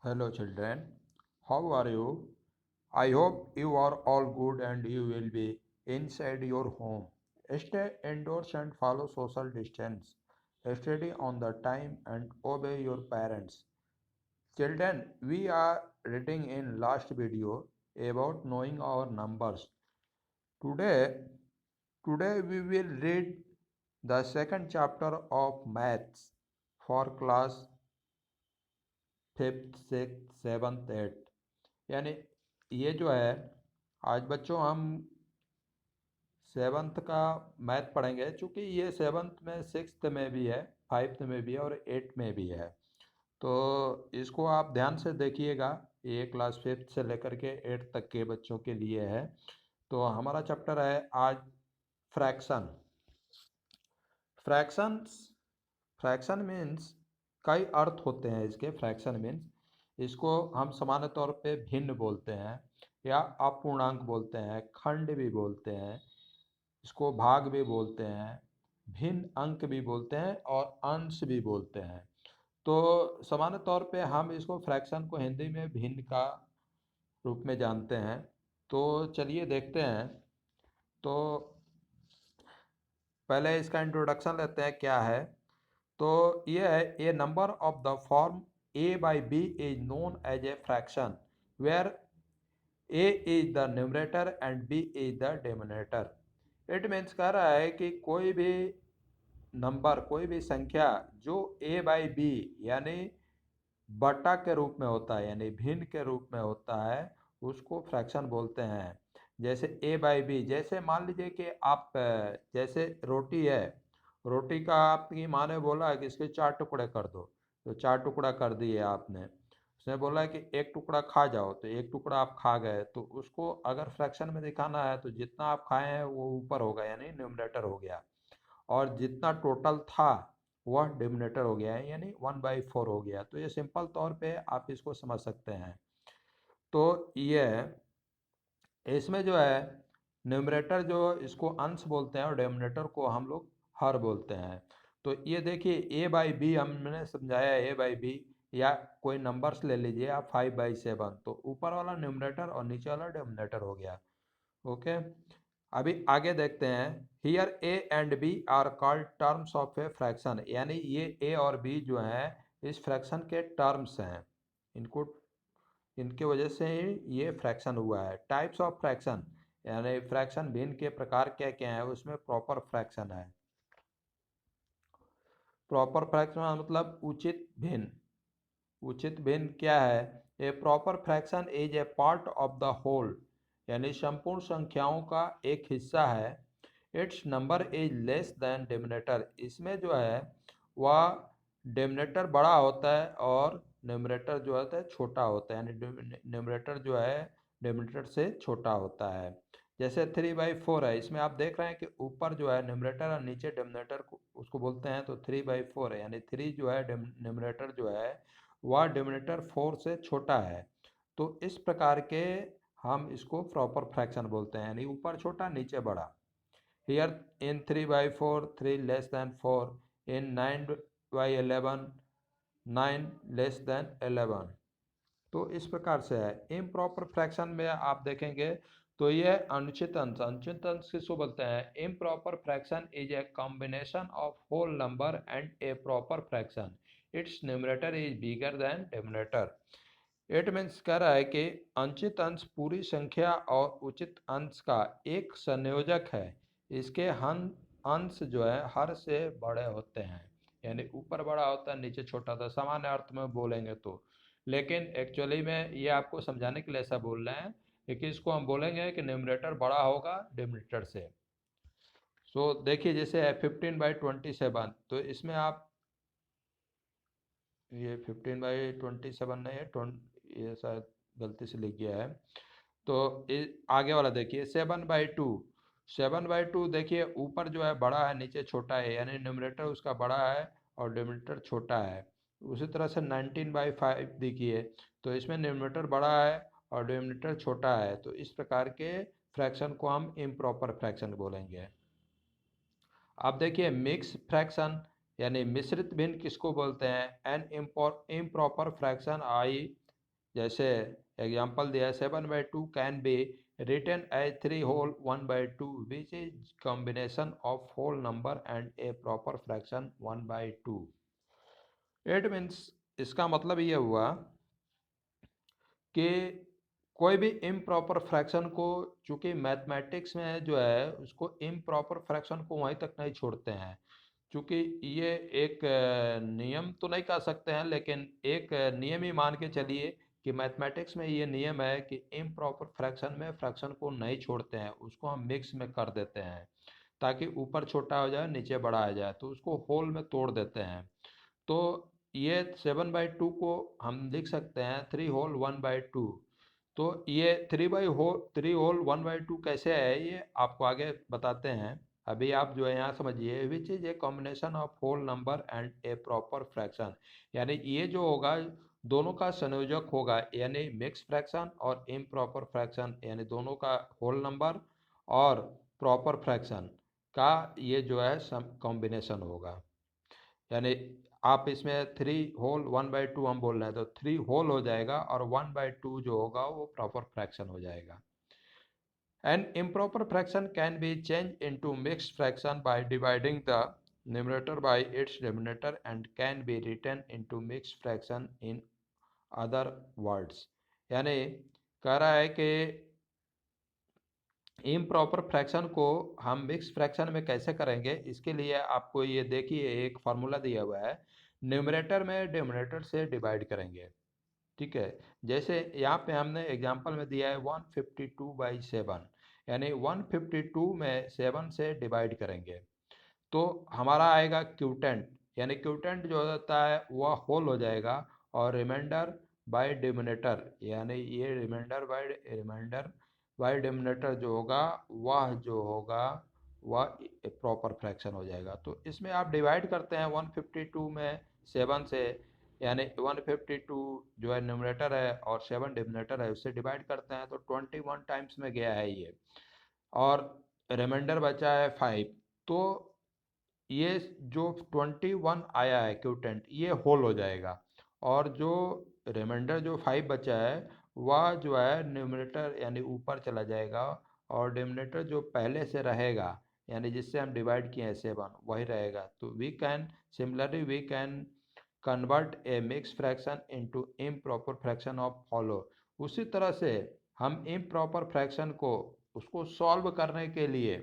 Hello children, how are you? I hope you are all good and you will be inside your home. Stay indoors and follow social distance. Study on the time and obey your parents. Children, we are reading in last video about knowing our numbers. Today, today we will read the second chapter of maths for class 5th, 6th, 7th, 8th। यानी ये जो है आज बच्चों हम seventh का math पढ़ेंगे, चूँकि ये सेवन्थ में सिक्स्थ में भी है, फाइव्थ में भी है और एट्थ में भी है। तो इसको आप ध्यान से देखिएगा, ये क्लास फिफ्थ से लेकर के एट्थ तक के बच्चों के लिए है। तो हमारा चैप्टर है आज फ्रैक्शन। फ्रैक्शंस फ्रैक्शन मीन्स कई अर्थ होते हैं इसके। फ्रैक्शन मीन्स इसको हम सामान्य तौर पे भिन्न बोलते हैं या अपूर्णांक बोलते हैं, खंड भी बोलते हैं, इसको भाग भी बोलते हैं, भिन्न अंक भी बोलते हैं और अंश भी बोलते हैं। तो सामान्य तौर पे हम इसको फ्रैक्शन को हिंदी में भिन्न का रूप में जानते हैं। तो चलिए देखते हैं। तो पहले इसका इंट्रोडक्शन लेते हैं क्या है। तो ये है, a number of the form a by b is known as a fraction where a is the numerator and b is the denominator। It means कह रहा है कि कोई भी नंबर, कोई भी संख्या जो a बाई बी यानी बटा के रूप में होता है, यानी भिन्न के रूप में होता है, उसको फ्रैक्शन बोलते हैं। जैसे a बाई बी, जैसे मान लीजिए कि आप जैसे रोटी है, रोटी का आपकी माँ ने बोला है कि इसके 4 टुकड़े कर दो, तो 4 टुकड़ा कर दिए आपने। उसने बोला है कि एक टुकड़ा खा जाओ, तो एक टुकड़ा आप खा गए। तो उसको अगर फ्रैक्शन में दिखाना है तो जितना आप खाए हैं वो ऊपर होगा, यानी न्यूमरेटर हो गया, और जितना टोटल था वह डिनोमिनेटर हो गया है, यानी 1/4 हो गया। तो ये सिंपल तौर पे आप इसको समझ सकते हैं। तो ये इसमें जो है न्यूमरेटर जो इसको अंश बोलते हैं और डिनोमिनेटर को हम लोग हर बोलते हैं। तो ये देखिए ए बाई बी हमने समझाया, ए बाई बी, या कोई नंबर्स ले लीजिए आप 5/7, तो ऊपर वाला न्यूमरेटर और नीचे वाला डिनोमिनेटर हो गया। ओके, अभी आगे देखते हैं। Here A and B are called terms of a fraction, यानी ये ए और बी जो हैं इस फ्रैक्शन के टर्म्स हैं। इनको, इनके वजह से ही ये फ्रैक्शन हुआ है। टाइप्स ऑफ फ्रैक्शन, यानी फ्रैक्शन भिन्न के प्रकार क्या क्या है, उसमें प्रॉपर फ्रैक्शन है। प्रॉपर फ्रैक्शन मतलब उचित भिन्न। उचित भिन्न क्या है? A proper fraction is a part of the whole, यानी संपूर्ण संख्याओं का एक हिस्सा है। Its number is less than denominator, इसमें जो है वह डिनोमिनेटर बड़ा होता है और न्यूमरेटर जो होता है छोटा होता है, यानी न्यूमरेटर जो है डिनोमिनेटर से छोटा होता है। जैसे 3/4 है, इसमें आप देख रहे हैं कि ऊपर जो है न्यूमरेटर और नीचे डिनोमिनेटर को उसको बोलते हैं, तो 3/4 है, यानी 3 जो है न्यूमरेटर जो है वह डिनोमिनेटर 4 से छोटा है। तो इस प्रकार के हम इसको प्रॉपर फ्रैक्शन बोलते हैं, यानी ऊपर छोटा नीचे बड़ा। Here in 3/4, 3 less than 4, in 9/11, 9 less than 11। तो इस प्रकार से है। इम्प्रॉपर फ्रैक्शन में आप देखेंगे तो ये अनुचित अंश, अनुचित अंश किसको बोलते हैं? Improper fraction is a combination of whole number and a proper fraction, its numerator is bigger than denominator. It means कह रहा है कि अनुचित अंश पूरी संख्या और उचित अंश का एक संयोजक है। इसके हन अंश जो है हर से बड़े होते हैं, यानी ऊपर बड़ा होता है नीचे छोटा होता है, सामान्य अर्थ में बोलेंगे तो। लेकिन एक्चुअली में ये आपको समझाने के लिए ऐसा बोल रहे हैं, लेकिन इसको हम बोलेंगे कि न्यूमरेटर बड़ा होगा डिनोमिनेटर से। सो देखिए जैसे है 15/27, तो इसमें आप, ये 15/27 नहीं है, ये शायद गलती से लिख गया है। तो आगे वाला देखिए 7/2। 7/2 देखिए ऊपर जो है बड़ा है नीचे छोटा है, यानी न्यूमरेटर उसका बड़ा है और डिनोमिनेटर छोटा है। उसी तरह से 19/5 देखिए, तो इसमें न्यूमरेटर बड़ा है और डिनोमिनेटर छोटा है। तो इस प्रकार के फ्रैक्शन को हम इम्प्रॉपर फ्रैक्शन बोलेंगे। अब देखिए मिक्स फ्रैक्शन, यानी मिश्रित भिन्न किसको बोलते हैं? एन इम्प्रॉपर फ्रैक्शन आई जैसे एग्जाम्पल दिया है 7/2 can be written as 3 whole 1/2 which is combination of whole number and a proper fraction 1/2. It means इसका मतलब ये हुआ कि कोई भी इम्प्रॉपर फ्रैक्शन को, चूंकि मैथमेटिक्स में जो है उसको इम्प्रॉपर फ्रैक्शन को वहीं तक नहीं छोड़ते हैं, चूंकि ये एक नियम तो नहीं कह सकते हैं लेकिन एक नियम ही मान के चलिए कि मैथमेटिक्स में ये नियम है कि इम्प्रॉपर फ्रैक्शन में फ्रैक्शन को नहीं छोड़ते हैं, उसको हम मिक्स में कर देते हैं ताकि ऊपर छोटा हो जाए नीचे बड़ा आ जाए, तो उसको होल में तोड़ देते हैं। तो ये 7/2 को हम लिख सकते हैं 3 होल 1/2। तो ये 3 होल 1/2 कैसे है ये आपको आगे बताते हैं। अभी आप जो है यहाँ समझिए, which is a combination of whole number and a proper fraction, यानी ये जो होगा दोनों का संयोजक होगा, यानी मिक्स फ्रैक्शन और इम्प्रॉपर फ्रैक्शन, यानी दोनों का होल नंबर और प्रॉपर फ्रैक्शन का ये जो है कॉम्बिनेशन होगा। यानी आप इसमें 3 होल 1/2 हम बोल रहे हैं तो 3 होल हो जाएगा और 1/2 जो होगा वो प्रॉपर फ्रैक्शन हो जाएगा। An improper fraction can be changed into mixed fraction by dividing the numerator by its denominator and can be written into mixed fraction in other words। यानी कह रहा है कि इम्प्रॉपर फ्रैक्शन को हम मिक्स फ्रैक्शन में कैसे करेंगे, इसके लिए आपको ये देखिए एक फार्मूला दिया हुआ है, न्यूमरेटर में डिनोमिनेटर से डिवाइड करेंगे। ठीक है, जैसे यहाँ पे हमने एग्जांपल में दिया है 152/7, यानी 152 में 7 से डिवाइड करेंगे तो हमारा आएगा क्यूटेंट, यानी क्यूटेंट जो होता है वह होल हो जाएगा और रिमाइंडर बाय डिनोमिनेटर, यानी ये रिमाइंडर बाय डिनोमिनेटर जो होगा वह प्रॉपर फ्रैक्शन हो जाएगा। तो इसमें आप डिवाइड करते हैं 152 में 7 से, यानी 152 जो है न्यूमरेटर है और 7 डिनोमिनेटर है, उससे डिवाइड करते हैं तो 21 टाइम्स में गया है ये, और रिमाइंडर बचा है 5। तो ये जो 21 आया है क्यूटेंट ये होल हो जाएगा, और जो रिमाइंडर जो 5 बचा है वह जो है न्यूमरेटर यानी ऊपर चला जाएगा, और डिनोमिनेटर जो पहले से रहेगा यानी जिससे हम डिवाइड किए हैं 7 वही रहेगा। तो we can convert a mix fraction into improper fraction of follow. उसी तरह से हम इम्प्रॉपर फ्रैक्शन को उसको सॉल्व करने के लिए,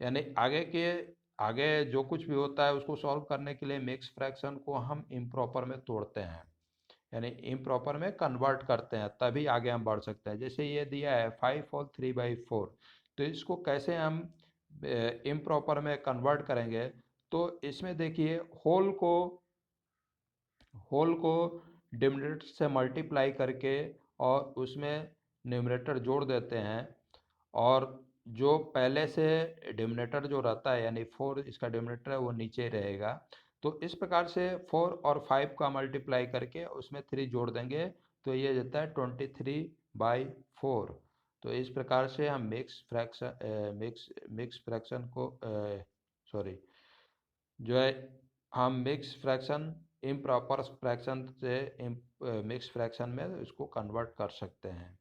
यानी आगे जो कुछ भी होता है उसको सॉल्व करने के लिए मिक्स फ्रैक्शन को हम इम्प्रॉपर में तोड़ते हैं, यानी इम्प्रॉपर में कन्वर्ट करते हैं, तभी आगे हम बढ़ सकते हैं। जैसे ये दिया है 5 होल 3/4, तो इसको कैसे हम इम्प्रॉपर में कन्वर्ट करेंगे, तो इसमें देखिए होल को डिनोमिनेटर से मल्टीप्लाई करके और उसमें न्यूमरेटर जोड़ देते हैं, और जो पहले से डिनोमिनेटर जो रहता है यानी 4 इसका डिनोमिनेटर है वो नीचे रहेगा। तो इस प्रकार से 4 और 5 का मल्टीप्लाई करके उसमें 3 जोड़ देंगे तो ये देता है 23/4। तो इस प्रकार से हम मिक्स फ्रैक्शन को सॉरी जो है हम मिक्स फ्रैक्शन इम्प्रॉपर फ्रैक्शन से मिक्स फ्रैक्शन में इसको कन्वर्ट कर सकते हैं।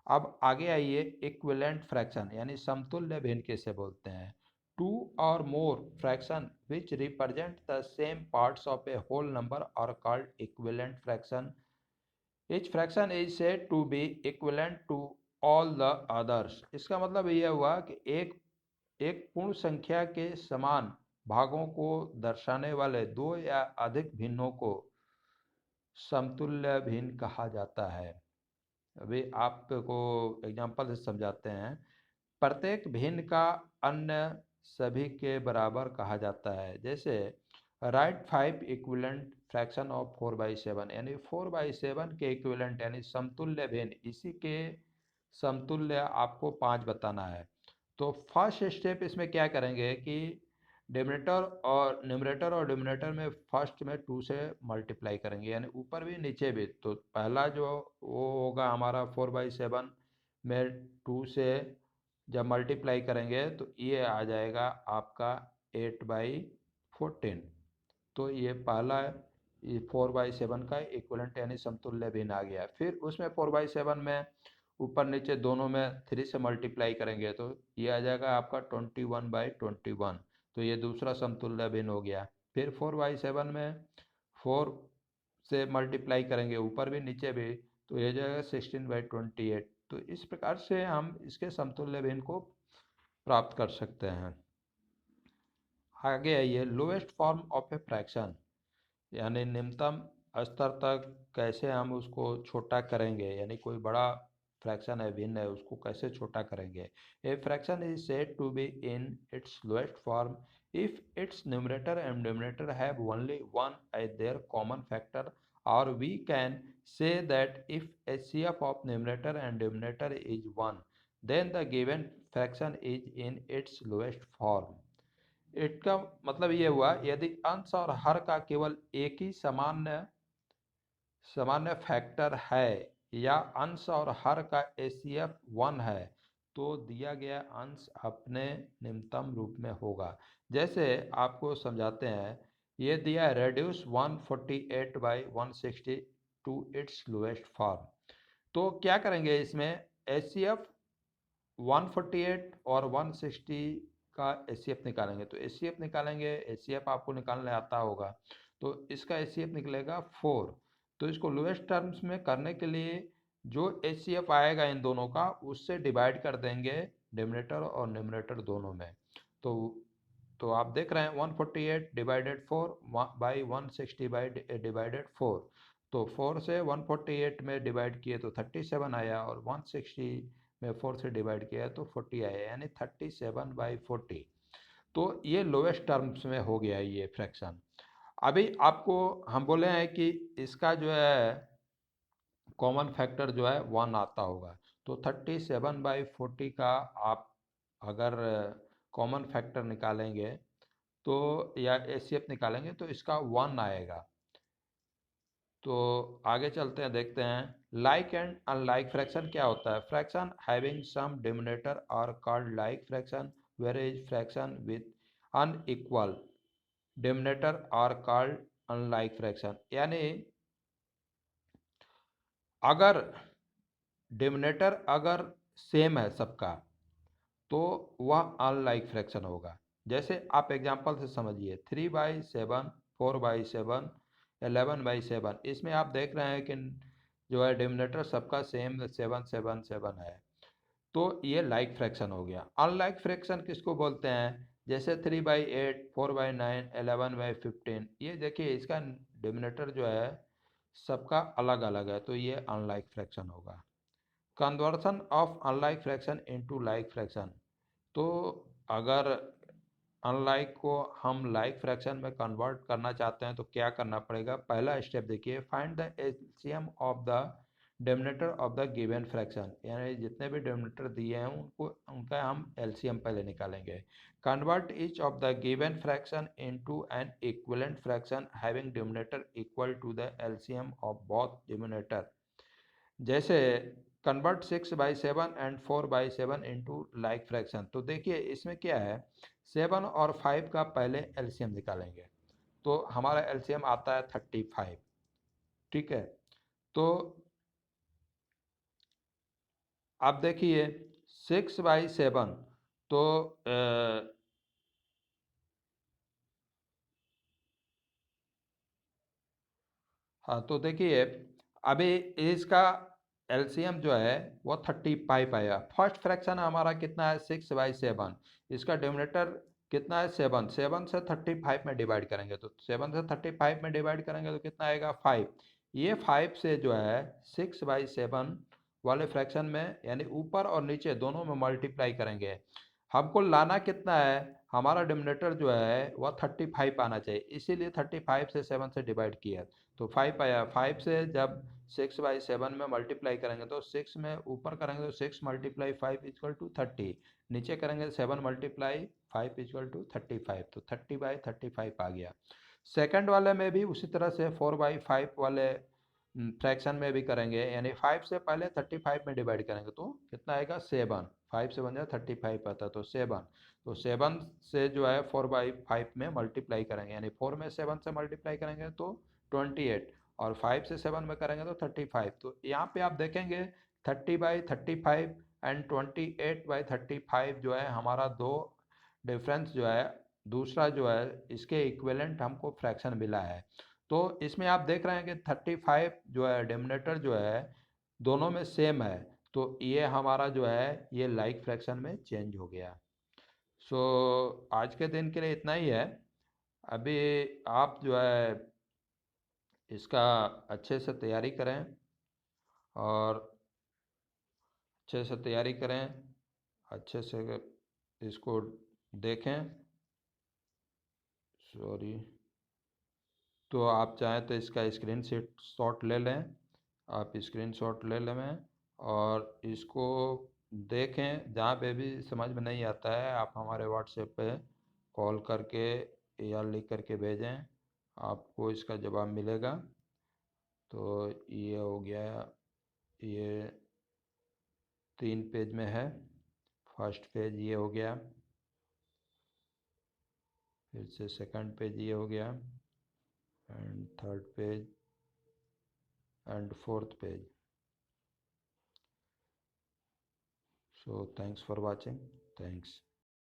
अब आगे आइए, इक्विवेलेंट फ्रैक्शन यानी समतुल्य भिन्न किसे बोलते हैं। टू और more fraction which represent the same parts of a whole number are called equivalent fraction. Each fraction is said to be equivalent to all the others। इसका मतलब यह हुआ कि एक पूर्ण संख्या के समान भागों को दर्शाने वाले दो या अधिक भिन्नों को समतुल्य भिन्न कहा जाता है। अभी आपको एग्जांपल से समझाते हैं। प्रत्येक भिन्न का अन्य सभी के बराबर कहा जाता है। जैसे राइट 5 इक्विवेलेंट फ्रैक्शन ऑफ 4/7, यानी 4/7 के इक्विवेलेंट यानी समतुल्य भिन्न, इसी के समतुल्य आपको 5 बताना है। तो फर्स्ट स्टेप इसमें क्या करेंगे कि न्यूमरेटर और डिनोमिनेटर में फर्स्ट में 2 से मल्टीप्लाई करेंगे, यानी ऊपर भी नीचे भी। तो पहला जो वो होगा हमारा 4/7 में 2 से जब मल्टीप्लाई करेंगे तो ये आ जाएगा आपका 8/14। तो ये पहला ये 4/7 का इक्विवेलेंट यानी समतुल्य भिन्न आ गया। फिर उसमें 4/7 में ऊपर नीचे दोनों में 3 से मल्टीप्लाई करेंगे तो ये आ जाएगा आपका 21/21। तो ये दूसरा समतुल्य भिन्न हो गया। फिर 4/7 में 4 से मल्टीप्लाई करेंगे ऊपर भी नीचे भी, तो ये जाएगा 16/28। तो इस प्रकार से हम इसके समतुल्य भिन्न को प्राप्त कर सकते हैं। आगे आइए, lowest form of a fraction यानी निम्नतम स्तर तक कैसे हम उसको छोटा करेंगे, यानी कोई बड़ा फ्रैक्शन है, भिन्न है, उसको कैसे छोटा करेंगे। A fraction is said to be in its lowest form if its numerator and denominator have only one as their common factor, और we can say that if HCF of numerator and denominator is 1 then the given fraction is in its lowest form। इसका मतलब ये हुआ, यदि अंश और हर का केवल एक ही सामान्य फैक्टर है या अंश और हर का HCF 1 है तो दिया गया अंश अपने निम्नतम रूप में होगा। जैसे आपको समझाते हैं, ये दिया है reduce 148/160 to its lowest form. तो क्या करेंगे इसमें, HCF 148 और 160 का HCF निकालेंगे। तो HCF निकालेंगे, HCF आपको निकालने आता होगा, तो इसका HCF निकलेगा 4। तो इसको लोएस्ट टर्म्स में करने के लिए जो HCF आएगा इन दोनों का उससे डिवाइड कर देंगे डिनोमिनेटर और न्यूमरेटर दोनों में। तो आप देख रहे हैं 148 डिवाइडेड 4 बाई 160 बाई डिवाइडेड 4। तो 4 से 148 में डिवाइड किए तो 37 आया, और 160 में 4 से डिवाइड किया तो 40 आया, यानी 37/40। तो ये लोएस्ट टर्म्स में हो गया ये फ्रैक्शन। अभी आपको हम बोले हैं कि इसका जो है कॉमन फैक्टर जो है 1 आता होगा। तो 37/40 का आप अगर कॉमन फैक्टर निकालेंगे तो या HCF निकालेंगे तो इसका 1 आएगा। तो आगे चलते हैं, देखते हैं लाइक एंड अनलाइक फ्रैक्शन क्या होता है। Fraction having same denominator are called like fraction, whereas fraction with unequal denominator are called unlike fraction. यानी अगर डिनोमिनेटर अगर सेम है सबका तो वह अनलाइक फ्रैक्शन होगा। जैसे आप एग्जांपल से समझिए, 3/7, 4/7, 11/7, इसमें आप देख रहे हैं कि जो है डिनोमिनेटर सबका सेम 7 7 7 है, तो ये लाइक फ्रैक्शन हो गया। अनलाइक फ्रैक्शन किसको बोलते हैं, जैसे 3/8, 4/9, 11/15, ये देखिए इसका डिनोमिनेटर जो है सबका अलग अलग है, तो ये अनलाइक फ्रैक्शन होगा। Conversion of unlike fraction into like fraction. तो अगर अनलाइक को हम लाइक फ्रैक्शन में कन्वर्ट करना चाहते हैं तो क्या करना पड़ेगा। पहला स्टेप देखिए, find the LCM of the denominator of the given fraction, यानी जितने भी डिनोमिनेटर दिए हैं उनका हम एलसीएम पहले निकालेंगे। Convert each of the given fraction into an equivalent fraction having denominator equal to the LCM of both denominator. जैसे convert 6/7 and 4/7 into like fraction. तो देखिए इसमें क्या है, 7 और 5 का पहले एलसीएम निकालेंगे, तो हमारा एलसीएम आता है 35। ठीक है, तो आप देखिए 6/7, तो हाँ, तो देखिए अभी इसका एलसीएम जो है वो 35 आया। फर्स्ट फ्रैक्शन हमारा कितना है, 6/7। इसका डिनोमिनेटर कितना है, 7। 7 से 35 में डिवाइड करेंगे, तो 7 से 35 में डिवाइड करेंगे तो कितना आएगा, 5। ये 5 से जो है 6/7 वाले फ्रैक्शन में यानी ऊपर और नीचे दोनों में मल्टीप्लाई करेंगे। हमको लाना कितना है, हमारा डिनोमिनेटर जो है वह 35 आना चाहिए, इसीलिए 35 से 7 से डिवाइड किया तो 5 आया। 5 से जब 6/7 में मल्टीप्लाई करेंगे तो 6 में ऊपर करेंगे तो 6 × 5 = 30, नीचे करेंगे 7 × 5 = 35, तो 30/35 आ गया। सेकंड वाले में भी उसी तरह से 4/5 वाले फ्रैक्शन में भी करेंगे, यानी 5 से पहले 35 में डिवाइड करेंगे तो कितना आएगा, 7। 5 से 1 35 आता है तो 7। तो 7 से जो है 4/5 में मल्टीप्लाई करेंगे, यानी 4 में 7 से मल्टीप्लाई करेंगे तो 28 और 5 से 7 में करेंगे तो 35। तो यहाँ पे आप देखेंगे 30/35 एंड 28/35 जो है हमारा दो डिफरेंस जो है दूसरा जो है इसके इक्विवेलेंट हमको फ्रैक्शन मिला है। तो इसमें आप देख रहे हैं कि 35 जो है डिनोमिनेटर जो है दोनों में सेम है, तो ये हमारा जो है ये लाइक फ्रैक्शन में चेंज हो गया। सो आज के दिन के लिए इतना ही है। अभी आप जो है इसका अच्छे से तैयारी करें और अच्छे से तैयारी करें, अच्छे से इसको देखें। सॉरी, तो आप चाहें तो इसका स्क्रीन शॉट ले लें, आप स्क्रीन शॉट ले लें और इसको देखें। जहाँ पे भी समझ में नहीं आता है आप हमारे व्हाट्सएप पे कॉल करके या लिख करके भेजें, आपको इसका जवाब मिलेगा। तो ये हो गया, ये 3 पेज में है। फर्स्ट पेज ये हो गया, फिर से सेकंड पेज ये हो गया, and third page and fourth page. So thanks for watching. Thanks.